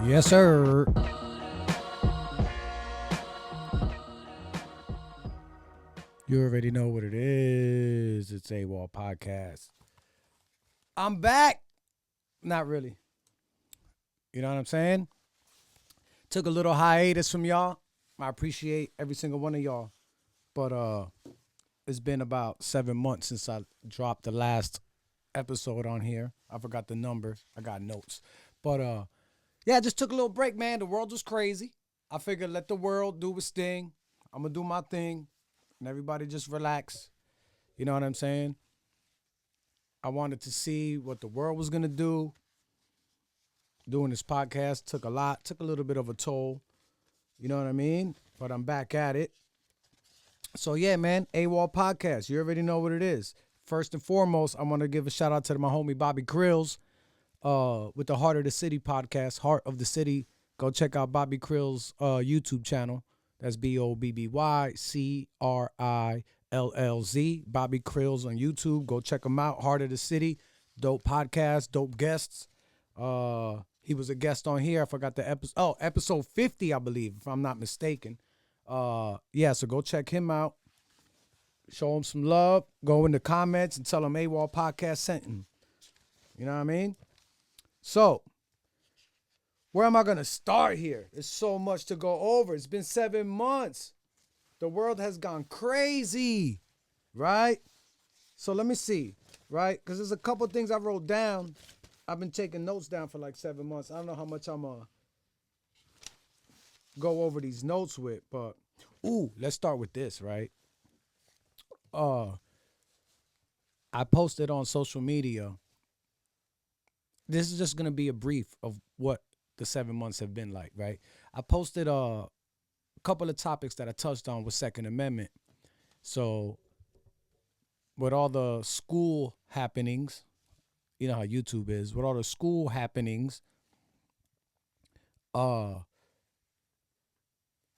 Yes, sir. You already know what it is. It's AWOL Podcast. I'm back. Not really. You know what I'm saying? Took a little hiatus from y'all. I appreciate every single one of y'all. But it's been about 7 months since I dropped the last episode on here. I forgot the number. I got notes. But yeah, I just took a little break, man. The world was crazy. I figured let the world do its thing. I'm going to do my thing. And everybody just relax. You know what I'm saying? I wanted to see what the world was going to do. Doing this podcast took a little bit of a toll. You know what I mean? But I'm back at it. So yeah, man, AWOL Podcast. You already know what it is. First and foremost, I want to give a shout out to my homie Bobby Krills with the Heart of the City podcast, Heart of the City. Go check out Bobby Krills' YouTube channel. That's BOBBYCRILLZ. Bobby Krills on YouTube. Go check him out. Heart of the City. Dope podcast, dope guests. He was a guest on here. I forgot the episode. Oh, episode 50, I believe, if I'm not mistaken. Yeah, so go check him out. Show him some love. Go in the comments and tell him AWOL Podcast sent him. You know what I mean? So, where am I going to start here? There's so much to go over. It's been 7 months. The world has gone crazy, right? So let me see, right? Because there's a couple things I wrote down. I've been taking notes down for like 7 months. I don't know how much I'm going to go over these notes with, but, let's start with this, right? I posted on social media. This is just going to be a brief of what the 7 months have been like, right? I posted a couple of topics that I touched on with Second Amendment. So with all the school happenings, you know how YouTube is, with all the school happenings, I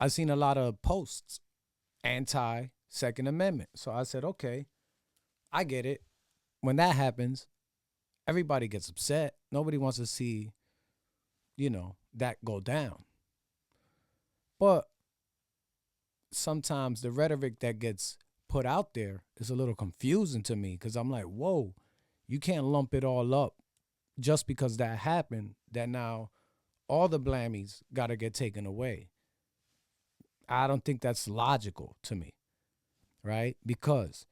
seen a lot of posts anti-Second Amendment. So I said, okay, I get it. When that happens, everybody gets upset. Nobody wants to see, that go down. But sometimes the rhetoric that gets put out there is a little confusing to me because I'm like, whoa, you can't lump it all up just because that happened, that now all the blammies got to get taken away. I don't think that's logical to me, right? Because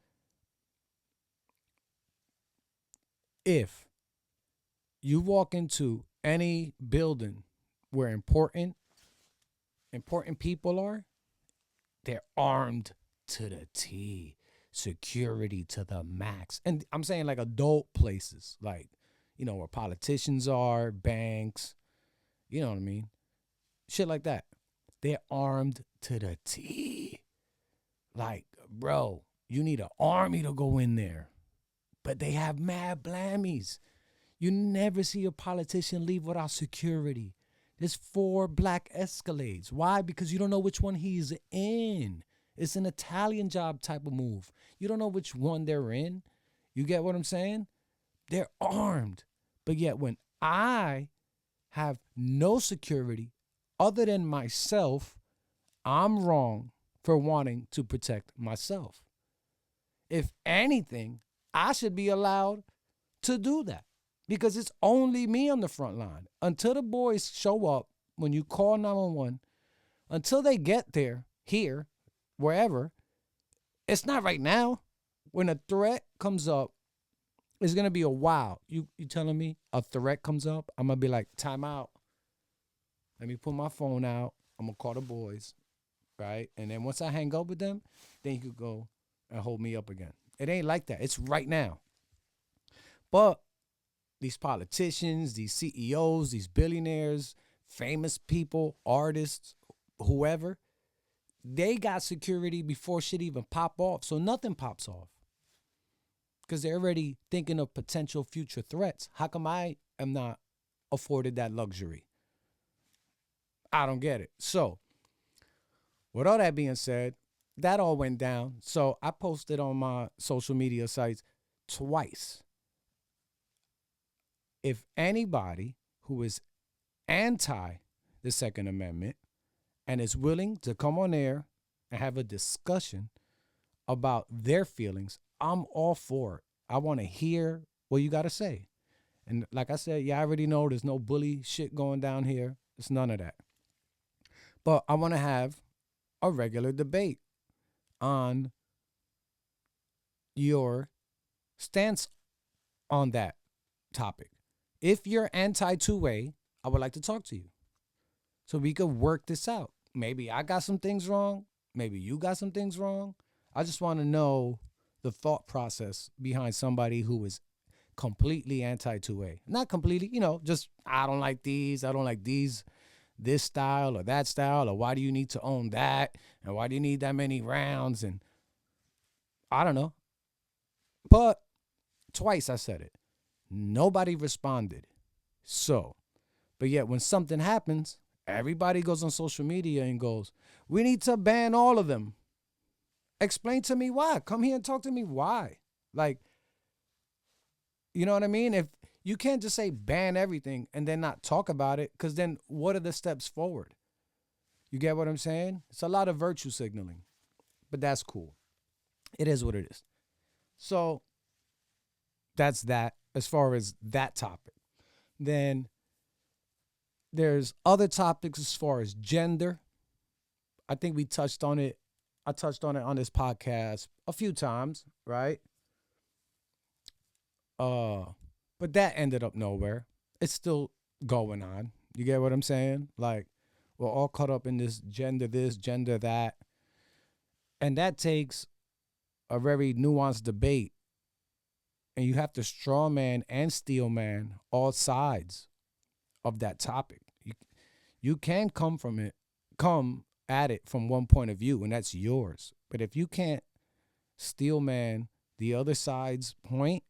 if you walk into any building where important people are, they're armed to the T, security to the max. And I'm saying like adult places, like, where politicians are, banks, you know what I mean? Shit like that. They're armed to the T. Like, bro, you need an army to go in there. But they have mad blammies. You never see a politician leave without security. There's 4 black Escalades. Why? Because you don't know which one he's in. It's an Italian job type of move. You don't know which one they're in. You get what I'm saying? They're armed. But yet when I have no security other than myself, I'm wrong for wanting to protect myself. If anything, I should be allowed to do that. Because it's only me on the front line. Until the boys show up, when you call 911, until they get there, here, wherever, it's not right now. When a threat comes up, it's going to be a while. You telling me a threat comes up? I'm going to be like, time out. Let me pull my phone out. I'm going to call the boys, right? And then once I hang up with them, then you could go and hold me up again. It ain't like that. It's right now. But these politicians, these CEOs, these billionaires, famous people, artists, whoever, they got security before shit even pop off. So nothing pops off. Because they're already thinking of potential future threats. How come I am not afforded that luxury? I don't get it. So, with all that being said, that all went down. So I posted on my social media sites twice. If anybody who is anti the Second Amendment and is willing to come on air and have a discussion about their feelings, I'm all for it. I want to hear what you got to say. And like I said, yeah, I already know there's no bully shit going down here. It's none of that. But I want to have a regular debate on your stance on that topic. If you're anti two-way, I would like to talk to you so we could work this out. Maybe I got some things wrong. Maybe you got some things wrong. I just want to know the thought process behind somebody who is completely anti two-way. Not completely, just I don't like these. I don't like these, this style or that style, or why do you need to own that? And why do you need that many rounds? And I don't know. But twice I said it. Nobody responded. So, but yet when something happens, everybody goes on social media and goes, we need to ban all of them. Explain to me why. Come here and talk to me why. Like, you know what I mean? If you can't just say ban everything and then not talk about it, because then what are the steps forward? You get what I'm saying? It's a lot of virtue signaling, but that's cool. It is what it is. So that's that as far as that topic. Then there's other topics as far as gender. I think we touched on it. I touched on it on this podcast a few times, right? But that ended up nowhere. It's still going on. You get what I'm saying? Like, we're all caught up in this, gender that. And that takes a very nuanced debate. And you have to straw man and steel man all sides of that topic. You can come at it from one point of view, and that's yours. But if you can't steel man the other side's point,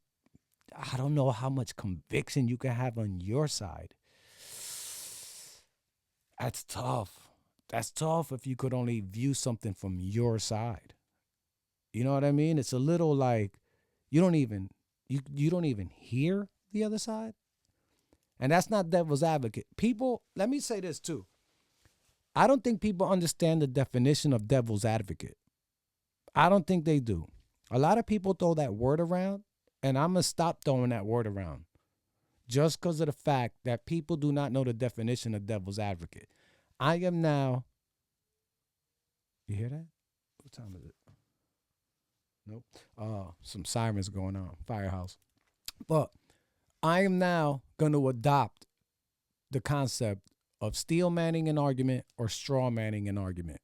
I don't know how much conviction you can have on your side. That's tough. That's tough if you could only view something from your side. You know what I mean? It's a little like you don't even hear the other side. And that's not devil's advocate. People, let me say this too. I don't think people understand the definition of devil's advocate. I don't think they do. A lot of people throw that word around, and I'm going to stop throwing that word around just because of the fact that people do not know the definition of devil's advocate. I am now, you hear that? What time is it? Nope. Some sirens going on, firehouse. But I am now going to adopt the concept of steel manning an argument or straw manning an argument.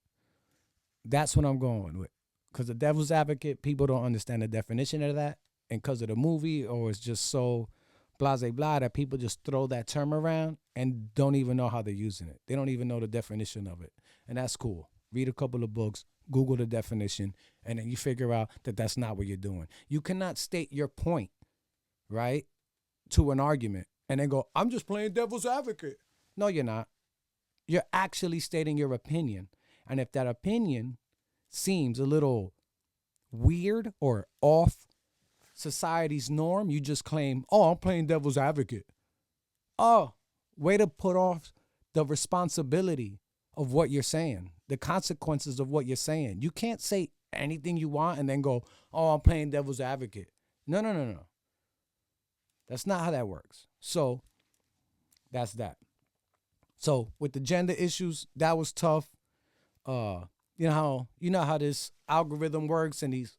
That's what I'm going with. Because the devil's advocate, people don't understand the definition of that. And because of the movie, or it's just so blase blah that people just throw that term around and don't even know how they're using it. They don't even know the definition of it. And that's cool. Read a couple of books, Google the definition, and then you figure out that that's not what you're doing. You cannot state your point, right, to an argument and then go, I'm just playing devil's advocate. No, you're not. You're actually stating your opinion. And if that opinion seems a little weird or off society's norm, you just claim, oh, I'm playing devil's advocate. Oh, way to put off the responsibility of what you're saying, the consequences of what you're saying. You can't say anything you want and then go, oh, I'm playing devil's advocate. No. That's not how that works. So that's that. So with the gender issues, that was tough. You know how this algorithm works and these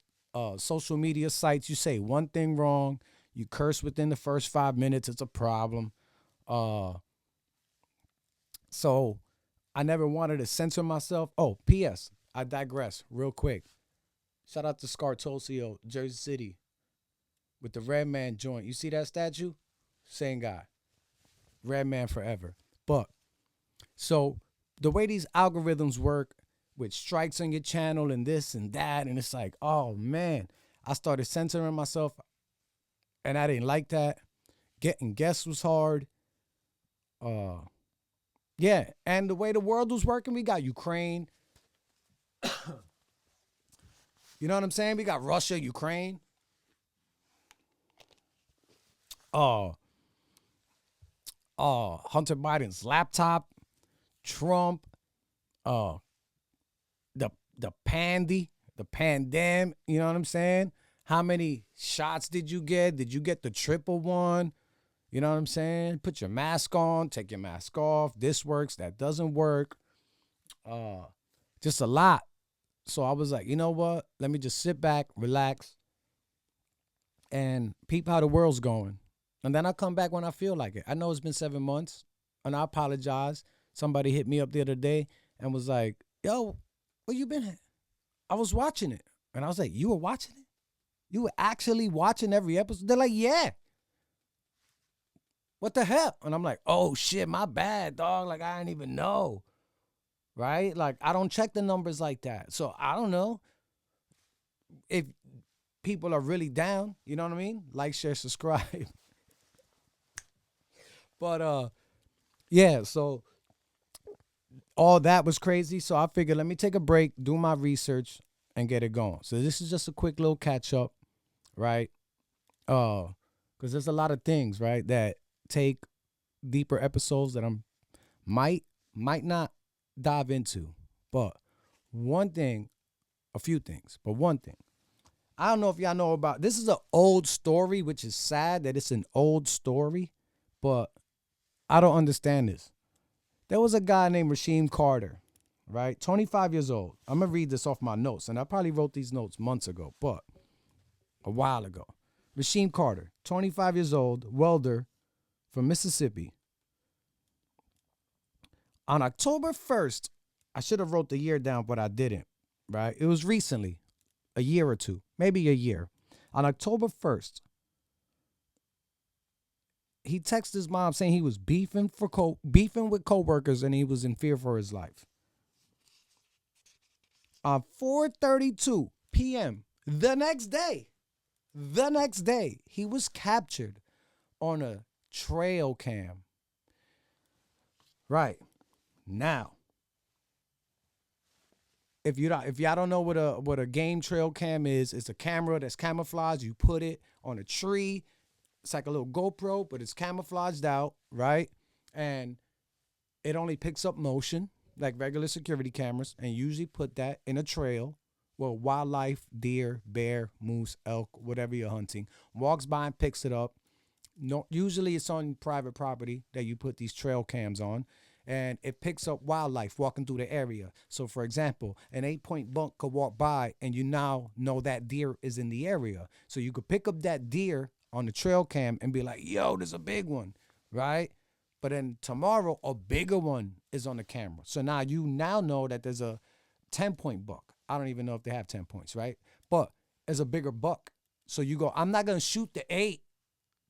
social media sites. You say one thing wrong, you curse within the first 5 minutes, it's a problem. So I never wanted to censor myself. Oh, P.S. I digress real quick. Shout out to Scartosio, Jersey City, with the Red Man joint. You see that statue? Same guy. Red Man forever. But so the way these algorithms work with strikes on your channel and this and that, and it's like, oh man, I started censoring myself and I didn't like that. Getting guests was hard. Yeah, and the way the world was working, we got Ukraine. You know what I'm saying? We got Russia, Ukraine. Hunter Biden's laptop. Trump, uh, the the pandemic. You know what I'm saying? How many shots did you get? Did you get the triple one? You know what I'm saying? Put your mask on, take your mask off. This works, that doesn't work. Uh, just a lot. So I was like, you know what? Let me just sit back, relax, and peep how the world's going. And then I'll come back when I feel like it. I know it's been 7 months, and I apologize. Somebody hit me up the other day and was like, yo, where you been at? I was watching it. And I was like, you were watching it? You were actually watching every episode? They're like, yeah. What the hell? And I'm like, oh shit, my bad, dog. Like, I didn't even know. Right? Like, I don't check the numbers like that. So I don't know if people are really down. You know what I mean? Like, share, subscribe. But yeah, so all that was crazy. So I figured let me take a break, do my research, and get it going. So this is just a quick little catch up, right? Because there's a lot of things, right, that take deeper episodes that I'm might not dive into. But one thing, a few things, but one thing. I don't know if y'all know about this is an old story, which is sad that it's an old story, but I don't understand this. There was a guy named Rasheem Carter, right? 25 years old. I'm going to read this off my notes, and I probably wrote these notes months ago, but a while ago. Rasheem Carter, 25 years old, welder from Mississippi. On October 1st, I should have wrote the year down, but I didn't, right? It was recently, a year or two, maybe a year. On October 1st, he texted his mom saying he was beefing with coworkers and he was in fear for his life. On 4:32 p.m. the next day, he was captured on a trail cam. Right. Now, if y'all don't know what a game trail cam is, it's a camera that's camouflaged. You put it on a tree. It's like a little GoPro, but it's camouflaged out, right? And it only picks up motion like regular security cameras, and usually put that in a trail where wildlife, deer, bear, moose, elk, whatever you're hunting, walks by and picks it up. No, usually it's on private property that you put these trail cams on, and it picks up wildlife walking through the area. So, for example, an 8-point buck could walk by, and you now know that deer is in the area. So you could pick up that deer on the trail cam and be like, yo, there's a big one, right? But then tomorrow, a bigger one is on the camera. So now you know that there's a 10-point buck. I don't even know if they have 10 points, right? But there's a bigger buck. So you go, I'm not going to shoot the 8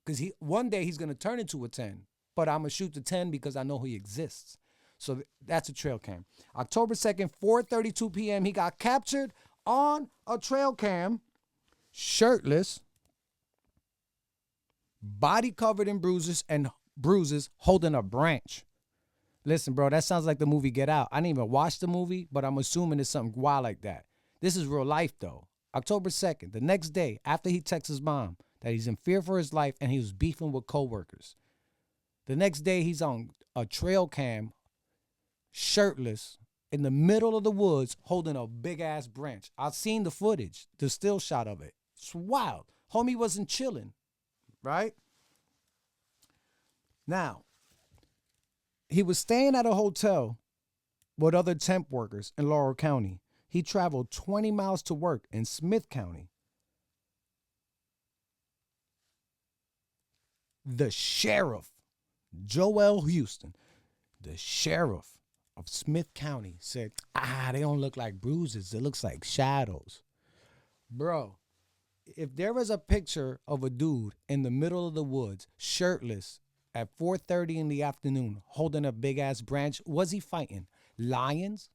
because one day he's going to turn into a 10. But I'm going to shoot the 10 because I know he exists. So that's a trail cam. October 2nd, 4:32 p.m., he got captured on a trail cam, shirtless, body covered in bruises, holding a branch. Listen, bro, that sounds like the movie Get Out. I didn't even watch the movie, but I'm assuming it's something wild like that. This is real life, though. October 2nd, the next day, after he texts his mom that he's in fear for his life and he was beefing with coworkers. The next day, he's on a trail cam, shirtless, in the middle of the woods, holding a big-ass branch. I've seen the footage, the still shot of it. It's wild. Homie wasn't chilling, right? Now, he was staying at a hotel with other temp workers in Laurel County. He traveled 20 miles to work in Smith County. The sheriff, Joel Houston, the sheriff of Smith County, said, they don't look like bruises. It looks like shadows. Bro, if there was a picture of a dude in the middle of the woods, shirtless, at 4:30 in the afternoon, holding a big-ass branch, was he fighting lions?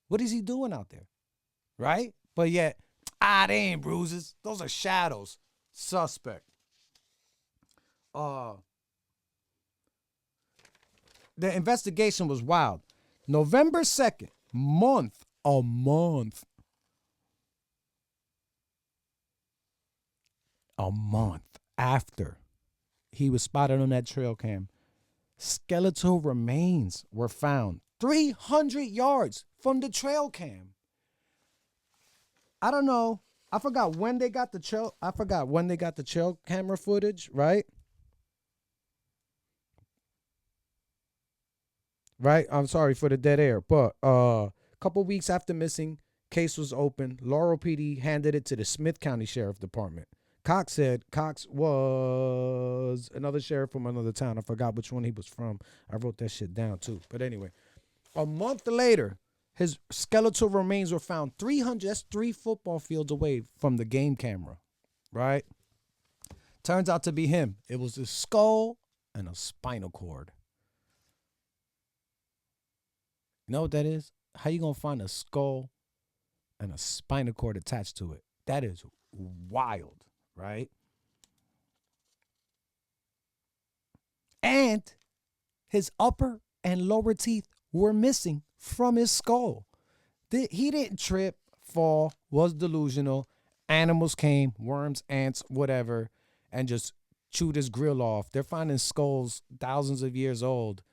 What is he doing out there? Right? But yet, they ain't bruises. Those are shadows. Suspect. The investigation was wild. November 2nd, a month after he was spotted on that trail cam, skeletal remains were found 300 yards from the trail cam. I don't know. I forgot when they got the trail camera footage, right? Right? I'm sorry for the dead air, but a couple weeks after missing, case was opened. Laurel PD handed it to the Smith County Sheriff Department. Cox said Cox was another sheriff from another town. I forgot which one he was from. I wrote that shit down too. But anyway, a month later, his skeletal remains were found 300, that's 3 football fields away from the game camera, right? Turns out to be him. It was a skull and a spinal cord. You know what that is? How you gonna find a skull and a spinal cord attached to it? That is wild, right? And his upper and lower teeth were missing from his skull. He didn't trip, fall, was delusional. Animals came, worms, ants, whatever, and just chewed his grill off. They're finding skulls thousands of years old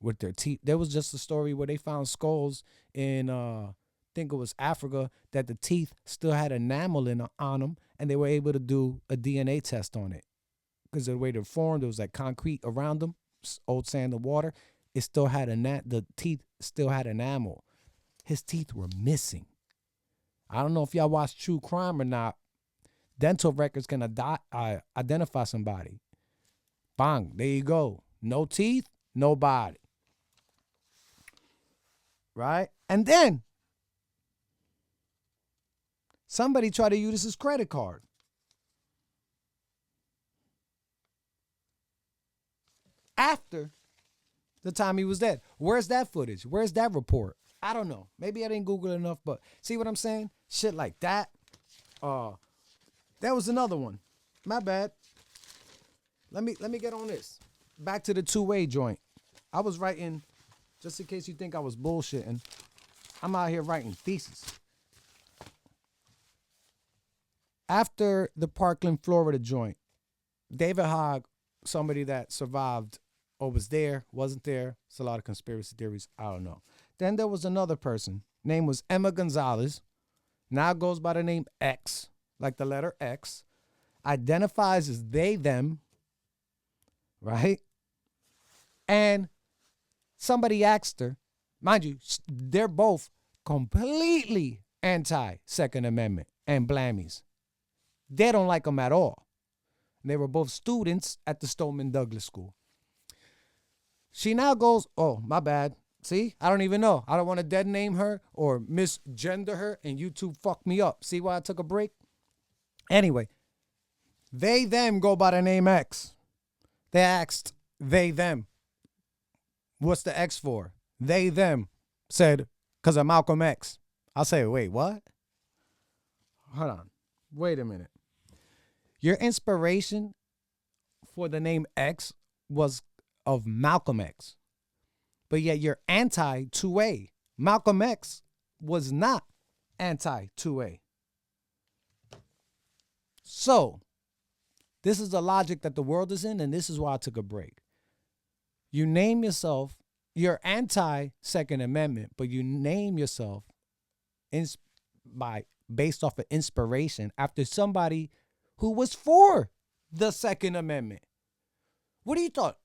with their teeth. There was just a story where they found skulls in, I think it was Africa, that the teeth still had enamel on them, and they were able to do a DNA test on it. Because of the way they're formed, it was like concrete around them, old sand and water. It still had the teeth still had enamel. His teeth were missing. I don't know if y'all watch true crime or not. Dental records can identify somebody. Bang, there you go. No teeth, no body. Right? And then somebody tried to use his credit card. After the time he was dead. Where's that footage? Where's that report? I don't know. Maybe I didn't Google enough, but see what I'm saying? Shit like that. That was another one. My bad. Let me get on this. Back to the two-way joint. I was writing, just in case you think I was bullshitting, I'm out here writing thesis. After the Parkland, Florida joint, David Hogg, somebody that survived or was there, wasn't there. It's a lot of conspiracy theories. I don't know. Then there was another person. Name was Emma Gonzalez. Now goes by the name X, like the letter X. Identifies as they, them. Right? And somebody asked her, mind you, they're both completely anti-Second Amendment and blammies. They don't like them at all. They were both students at the Stoneman Douglas School. She now goes, oh, my bad. See, I don't even know. I don't want to dead name her or misgender her, and you two fuck me up. See why I took a break? Anyway, they, them go by the name X. They asked they, them. What's the X for? They, them said, because of Malcolm X. I'll say, wait, what? Hold on. Wait a minute. Your inspiration for the name X was of Malcolm X. But yet you're anti-2A. Malcolm X was not anti-2A. So, this is the logic that the world is in, and this is why I took a break. You name yourself, you're anti-Second Amendment, but you name yourself based off of inspiration after somebody who was for the Second Amendment. What do you thought?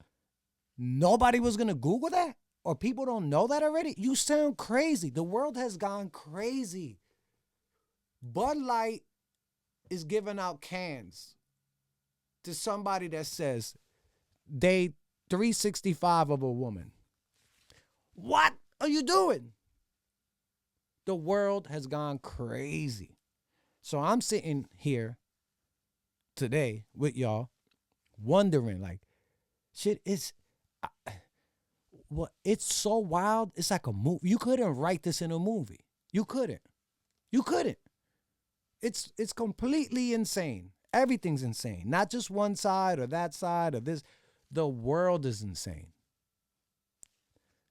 Nobody was going to Google that? Or people don't know that already? You sound crazy. The world has gone crazy. Bud Light is giving out cans to somebody that says they 365 of a woman. What are you doing? The world has gone crazy. So I'm sitting here today with y'all wondering, like, shit is... it's so wild. It's like a movie. You couldn't write this in a movie. You couldn't. It's completely insane. Everything's insane. Not just one side or that side or this. The world is insane.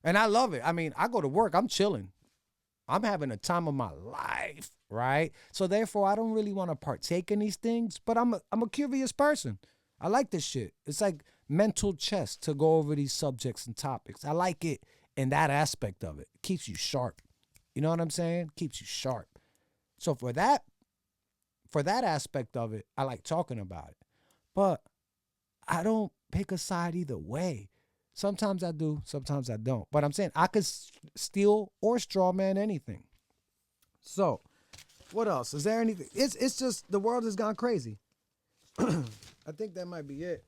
And I love it. I mean, I go to work. I'm chilling. I'm having a time of my life, right? So therefore, I don't really want to partake in these things, but I'm a curious person. I like this shit. It's like mental chess to go over these subjects and topics. I like it. in that aspect of it. Keeps you sharp. You know what I'm saying? Keeps you sharp. So for that aspect of it, I like talking about it. But I don't pick a side either way. Sometimes I do, sometimes I don't. But I'm saying I could steal or straw man anything. So, what else? Is there anything? It's just the world has gone crazy. I think that might be it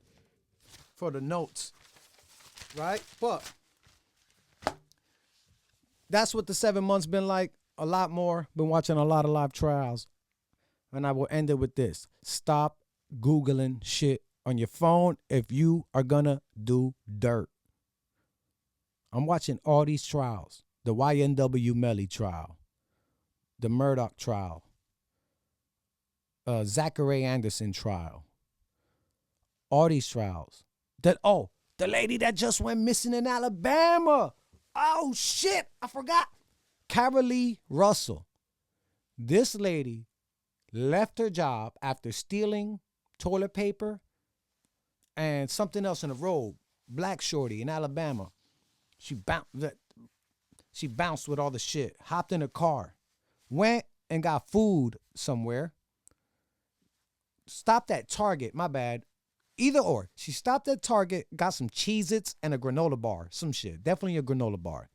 for the notes, right? But that's what the 7 months been like. A lot more. Been watching a lot of live trials. And I will end it with this. Stop Googling shit on your phone if you are gonna do dirt. I'm watching all these trials. The YNW Melly trial. The Murdoch trial. Zachary Anderson trial. All these trials. The lady that just went missing in Alabama. Oh, shit. I forgot. Carolee Russell. This lady left her job after stealing toilet paper and something else in a robe. Black shorty in Alabama. She bounced with all the shit. Hopped in a car. Went and got food somewhere. Stopped at Target. My bad. Either or. She stopped at Target, got some Cheez-Its and a granola bar. Some shit. Definitely a granola bar.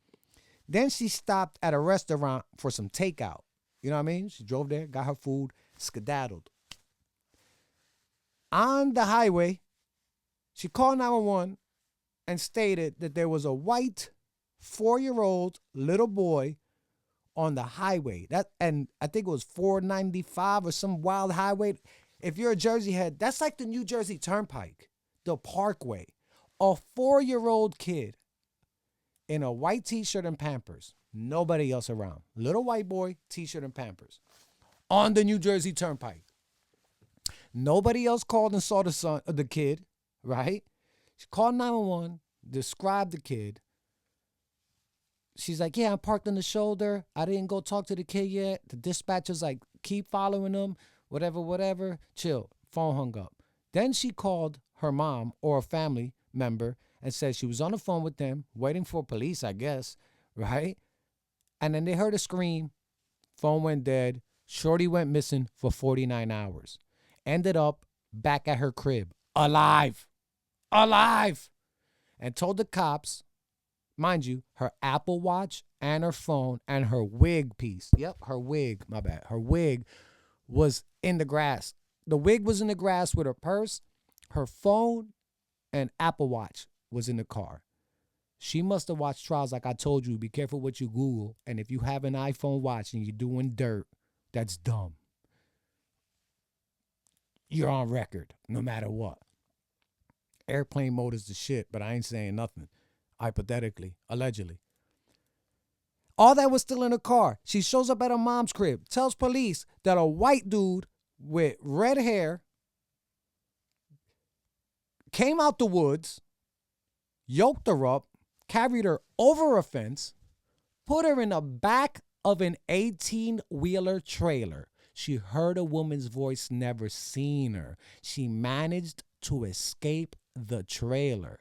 Then she stopped at a restaurant for some takeout. You know what I mean? She drove there, got her food, skedaddled. On the highway, she called 911 and stated that there was a white 4-year-old little boy on the highway. And I think it was 495 or some wild highway. If you're a Jersey head, that's like the New Jersey Turnpike, the Parkway. A 4-year-old kid in a white t-shirt and Pampers. Nobody else around. Little white boy, t-shirt and Pampers. On the New Jersey Turnpike. Nobody else called and saw the kid, right? She called 911, described the kid. She's like, yeah, I'm parked on the shoulder. I didn't go talk to the kid yet. The dispatcher's like, keep following him, whatever. Chill. Phone hung up. Then she called her mom or a family member and said she was on the phone with them, waiting for police, I guess, right? And then they heard a scream. Phone went dead. Shorty went missing for 49 hours. Ended up back at her crib, alive, and told the cops, mind you, her Apple Watch and her phone and her wig piece. Yep, her wig, my bad. Her wig was in the grass. The wig was in the grass with her purse, her phone, and Apple Watch was in the car. She must have watched trials like I told you. Be careful what you Google. And if you have an iPhone watch and you're doing dirt, that's dumb. You're on record, no matter what. Airplane mode is the shit, but I ain't saying nothing. Hypothetically, allegedly. All that was still in the car. She shows up at her mom's crib, tells police that a white dude with red hair came out the woods, yoked her up, carried her over a fence, put her in the back of an 18-wheeler trailer. She heard a woman's voice, never seen her. She managed to escape the trailer,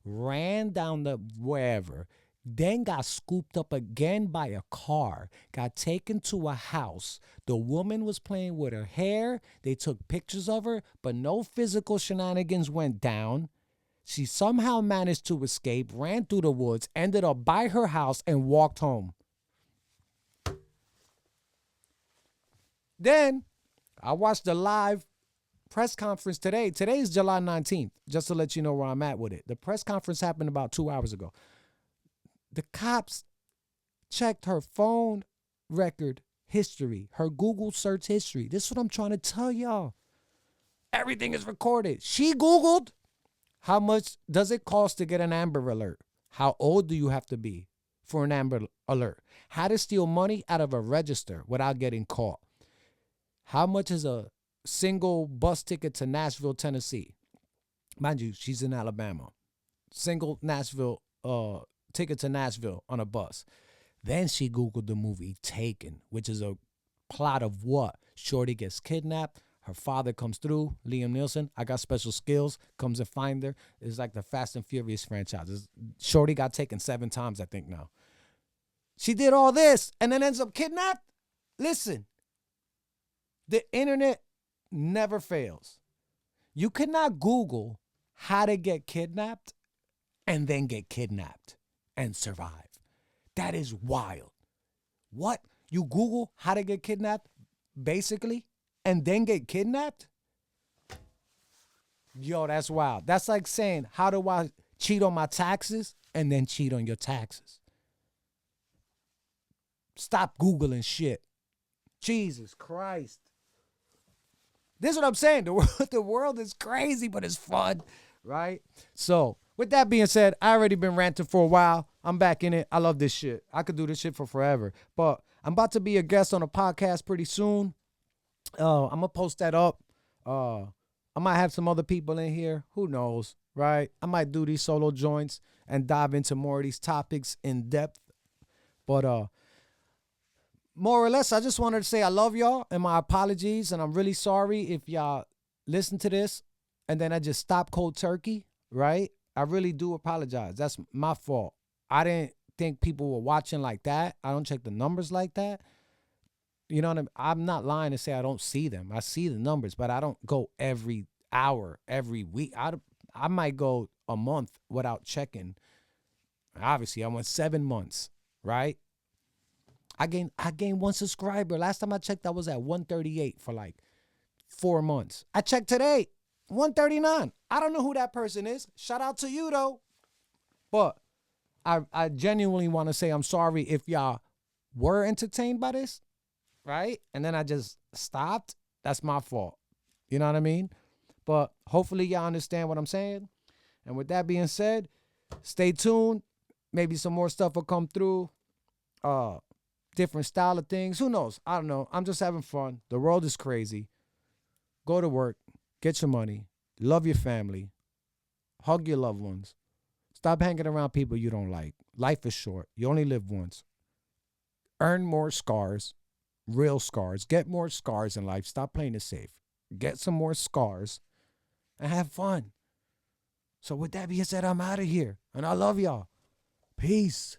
ran down the wherever, then got scooped up again by a car, got taken to a house. The woman was playing with her hair. They took pictures of her, but no physical shenanigans went down. She somehow managed to escape, ran through the woods, ended up by her house, and walked home. Then I watched the live press conference today. Today is July 19th, just to let you know where I'm at with it. The press conference happened about 2 hours ago. The cops checked her phone record history, her Google search history. This is what I'm trying to tell y'all. Everything is recorded. She Googled, how much does it cost to get an Amber Alert? How old do you have to be for an Amber Alert? How to steal money out of a register without getting caught? How much is a single bus ticket to Nashville, Tennessee? Mind you, she's in Alabama. Single Nashville ticket to Nashville on a bus. Then she Googled the movie Taken, which is a plot of what? Shorty gets kidnapped. Her father comes through, Liam Nielsen. I got special skills. Comes and find her. It's like the Fast and Furious franchise. Shorty got taken 7 times, I think now. She did all this and then ends up kidnapped. Listen, the internet never fails. You cannot Google how to get kidnapped and then get kidnapped and survive. That is wild. What? You Google how to get kidnapped, basically, and then get kidnapped? Yo, that's wild. That's like saying, how do I cheat on my taxes and then cheat on your taxes? Stop Googling shit. Jesus Christ. This is what I'm saying. The world is crazy, but it's fun, right? So, with that being said, I already been ranting for a while. I'm back in it. I love this shit. I could do this shit for forever. But I'm about to be a guest on a podcast pretty soon. I'm going to post that up. I might have some other people in here. Who knows, right? I might do these solo joints and dive into more of these topics in depth. But more or less, I just wanted to say I love y'all and my apologies. And I'm really sorry if y'all listen to this and then I just stop cold turkey, right? I really do apologize. That's my fault. I didn't think people were watching like that. I don't check the numbers like that. You know what I mean? I'm not lying to say I don't see them. I see the numbers, but I don't go every hour, every week. I might go a month without checking. Obviously, I went 7 months, right? I gained 1 subscriber. Last time I checked, I was at 138 for like 4 months. I checked today, 139. I don't know who that person is. Shout out to you, though. But I genuinely want to say I'm sorry if y'all were entertained by this, right? And then I just stopped. That's my fault. You know what I mean? But hopefully y'all understand what I'm saying. And with that being said, stay tuned. Maybe some more stuff will come through. Different style of things. Who knows? I don't know. I'm just having fun. The world is crazy. Go to work. Get your money. Love your family. Hug your loved ones. Stop hanging around people you don't like. Life is short. You only live once. Earn more scars. Real scars. Get more scars in life. Stop playing it safe. Get some more scars and have fun. So with that being said, I'm out of here. And I love y'all. Peace.